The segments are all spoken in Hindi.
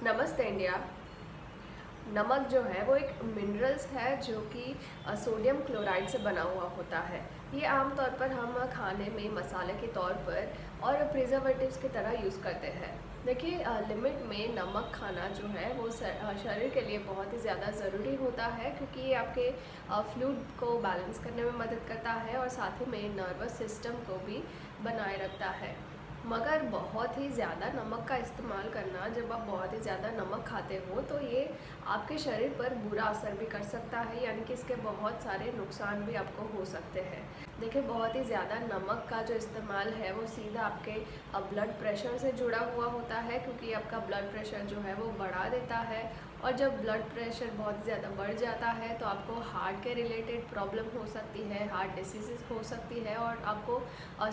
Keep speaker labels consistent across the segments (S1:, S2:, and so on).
S1: नमस्ते इंडिया। नमक जो है वो एक मिनरल्स है जो कि सोडियम क्लोराइड से बना हुआ होता है। ये आमतौर पर हम खाने में मसाले के तौर पर और प्रिजर्वेटिव्स की तरह यूज़ करते हैं। देखिए, लिमिट में नमक खाना जो है वो शरीर के लिए बहुत ही ज़्यादा ज़रूरी होता है, क्योंकि ये आपके फ्लूइड को बैलेंस करने में मदद करता है और साथ ही में नर्वस सिस्टम को भी बनाए रखता है। मगर बहुत ही ज़्यादा नमक का इस्तेमाल करना, जब आप बहुत ही ज़्यादा नमक खाते हो तो ये आपके शरीर पर बुरा असर भी कर सकता है, यानी कि इसके बहुत सारे नुकसान भी आपको हो सकते हैं। देखिए, बहुत ही ज़्यादा नमक का जो इस्तेमाल है वो सीधा आपके ब्लड प्रेशर से जुड़ा हुआ होता है, क्योंकि आपका ब्लड प्रेशर जो है वो बढ़ा देता है। और जब ब्लड प्रेशर बहुत ज़्यादा बढ़ जाता है तो आपको हार्ट के रिलेटेड प्रॉब्लम हो सकती है, हार्ट डिसीज़ हो सकती है और आपको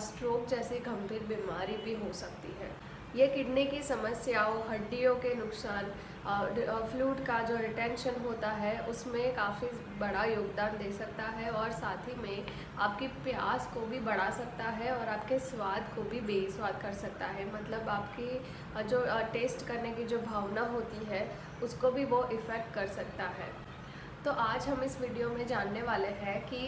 S1: स्ट्रोक जैसी गंभीर बीमारी भी हो सकती है। ये किडनी की समस्याओं, हड्डियों के नुकसान, फ्लूइड का जो रिटेंशन होता है उसमें काफ़ी बड़ा योगदान दे सकता है और साथ ही में आपकी प्यास को भी बढ़ा सकता है और आपके स्वाद को भी बेस्वाद कर सकता है। मतलब आपकी जो टेस्ट करने की जो भावना होती है उसको भी वो इफ़ेक्ट कर सकता है। तो आज हम इस वीडियो में जानने वाले हैं कि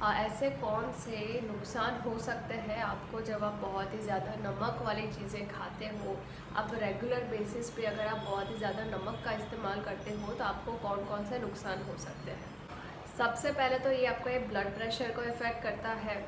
S1: ऐसे कौन से नुकसान हो सकते हैं आपको जब आप बहुत ही ज़्यादा नमक वाली चीज़ें खाते हो। आप रेगुलर बेसिस पे अगर आप बहुत ही ज़्यादा नमक का इस्तेमाल करते हो तो आपको कौन कौन से नुकसान हो सकते हैं। सबसे पहले तो ये आपका ब्लड प्रेशर को इफ़ेक्ट करता है।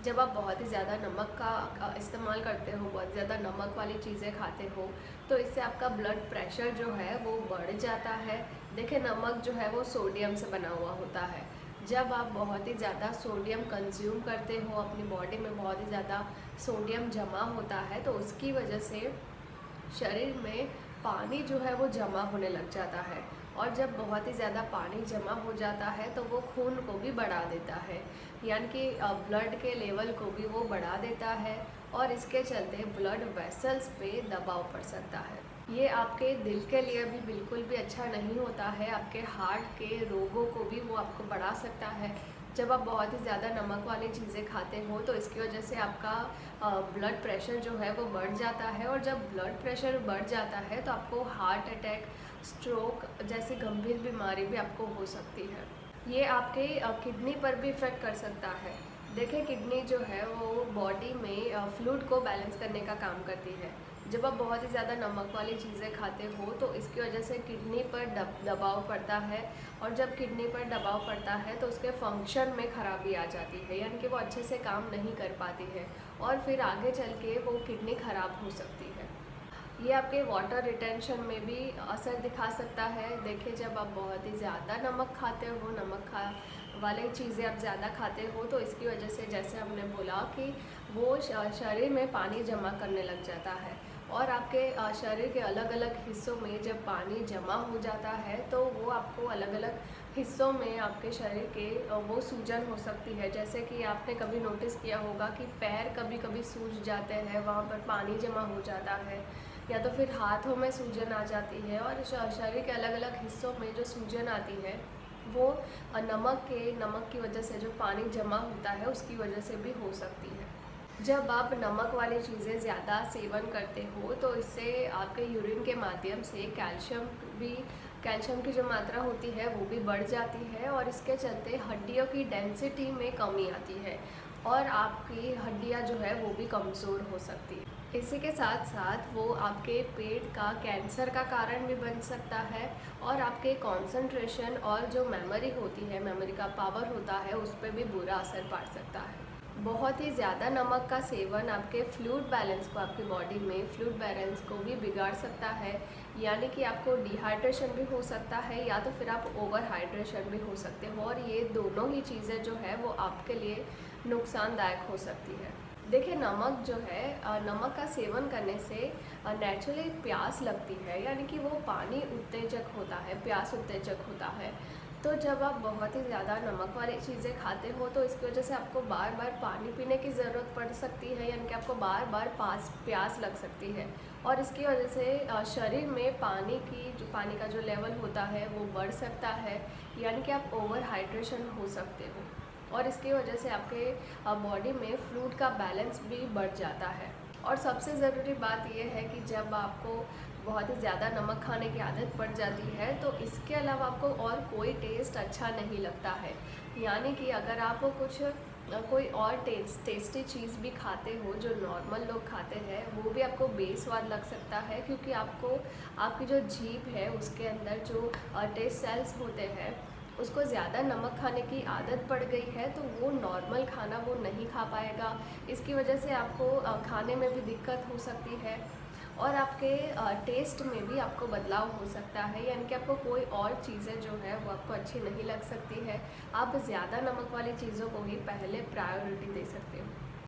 S1: जब आप बहुत ही ज़्यादा नमक का इस्तेमाल करते हो, बहुत ज़्यादा नमक वाली चीज़ें खाते हो, तो इससे आपका ब्लड प्रेशर जो है वो बढ़ जाता है। देखिए, नमक जो है वो सोडियम से बना हुआ होता है। जब आप बहुत ही ज़्यादा सोडियम कंज्यूम करते हो, अपनी बॉडी में बहुत ही ज़्यादा सोडियम जमा होता है, तो उसकी वजह से शरीर में पानी जो है वो जमा होने लग जाता है। और जब बहुत ही ज़्यादा पानी जमा हो जाता है तो वो खून को भी बढ़ा देता है, यानी कि ब्लड के लेवल को भी वो बढ़ा देता है और इसके चलते ब्लड वेसल्स पे दबाव पड़ सकता है। ये आपके दिल के लिए भी बिल्कुल भी अच्छा नहीं होता है, आपके हार्ट के रोगों को भी वो आपको बढ़ा सकता है। जब आप बहुत ही ज़्यादा नमक वाली चीज़ें खाते हो तो इसकी वजह से आपका ब्लड प्रेशर जो है वो बढ़ जाता है और जब ब्लड प्रेशर बढ़ जाता है तो आपको हार्ट अटैक, स्ट्रोक जैसी गंभीर बीमारी भी आपको हो सकती है। ये आपके किडनी पर भी इफ़ेक्ट कर सकता है। देखिए, किडनी जो है वो बॉडी में फ्लूइड को बैलेंस करने का काम करती है। जब आप बहुत ही ज़्यादा नमक वाली चीज़ें खाते हो तो इसकी वजह से किडनी पर दबाव पड़ता है और जब किडनी पर दबाव पड़ता है तो उसके फंक्शन में ख़राबी आ जाती है, यानी कि वो अच्छे से काम नहीं कर पाती है और फिर आगे चल के वो किडनी ख़राब हो सकती है। ये आपके वाटर रिटेंशन में भी असर दिखा सकता है। देखिए, जब आप बहुत ही ज़्यादा नमक खाते हो, वाले चीज़ें आप ज़्यादा खाते हो तो इसकी वजह से, जैसे हमने बोला कि वो शरीर में पानी जमा करने लग जाता है और आपके शरीर के अलग अलग हिस्सों में जब पानी जमा हो जाता है तो वो आपको अलग अलग हिस्सों में आपके शरीर के वो सूजन हो सकती है। जैसे कि आपने कभी नोटिस किया होगा कि पैर कभी कभी सूज जाते हैं, वहाँ पर पानी जमा हो जाता है, या तो फिर हाथों में सूजन आ जाती है और शरीर के अलग अलग हिस्सों में जो सूजन आती है वो नमक की वजह से जो पानी जमा होता है उसकी वजह से भी हो सकती है। जब आप नमक वाली चीज़ें ज़्यादा सेवन करते हो तो इससे आपके यूरिन के माध्यम से कैल्शियम की जो मात्रा होती है वो भी बढ़ जाती है और इसके चलते हड्डियों की डेंसिटी में कमी आती है और आपकी हड्डियाँ जो है वो भी कमज़ोर हो सकती है। इसी के साथ साथ वो आपके पेट का कैंसर का कारण भी बन सकता है और आपके कंसंट्रेशन और जो मेमोरी होती है, मेमोरी का पावर होता है, उस पर भी बुरा असर पड़ सकता है। बहुत ही ज़्यादा नमक का सेवन आपके फ्लूइड बैलेंस को, आपकी बॉडी में फ्लूइड बैलेंस को भी बिगाड़ सकता है, यानी कि आपको डिहाइड्रेशन भी हो सकता है या तो फिर आप ओवर हाइड्रेशन भी हो सकते हो और ये दोनों ही चीज़ें जो है वो आपके लिए नुकसानदायक हो सकती है। देखिए, नमक जो है, नमक का सेवन करने से नेचुरली प्यास लगती है, यानी कि वो पानी उत्तेजक होता है, प्यास उत्तेजक होता है। तो जब आप बहुत ही ज़्यादा नमक वाली चीज़ें खाते हो तो इसकी वजह से आपको बार बार पानी पीने की ज़रूरत पड़ सकती है, यानी कि आपको बार बार प्यास लग सकती है और इसकी वजह से शरीर में पानी का जो लेवल होता है वो बढ़ सकता है, यानी कि आप ओवर हाइड्रेशन हो सकते हो और इसकी वजह से आपके बॉडी में फ्लूइड का बैलेंस भी बढ़ जाता है। और सबसे ज़रूरी बात यह है कि जब आपको बहुत ही ज़्यादा नमक खाने की आदत पड़ जाती है, तो इसके अलावा आपको और कोई टेस्ट अच्छा नहीं लगता है। यानी कि अगर आप कुछ कोई और टेस्टी चीज़ भी खाते हो जो नॉर्मल लोग खाते हैं, वो भी आपको बेस्वाद लग सकता है, क्योंकि आपको आपकी जो जीभ है उसके अंदर जो टेस्ट सेल्स होते हैं उसको ज़्यादा नमक खाने की आदत पड़ गई है, तो वो नॉर्मल खाना वो नहीं खा पाएगा। इसकी वजह से आपको खाने में भी दिक्कत हो सकती है और आपके टेस्ट में भी आपको बदलाव हो सकता है, यानी कि आपको कोई और चीज़ें जो है वो आपको अच्छी नहीं लग सकती है। आप ज़्यादा नमक वाली चीज़ों को ही पहले प्रायोरिटी दे सकते हो।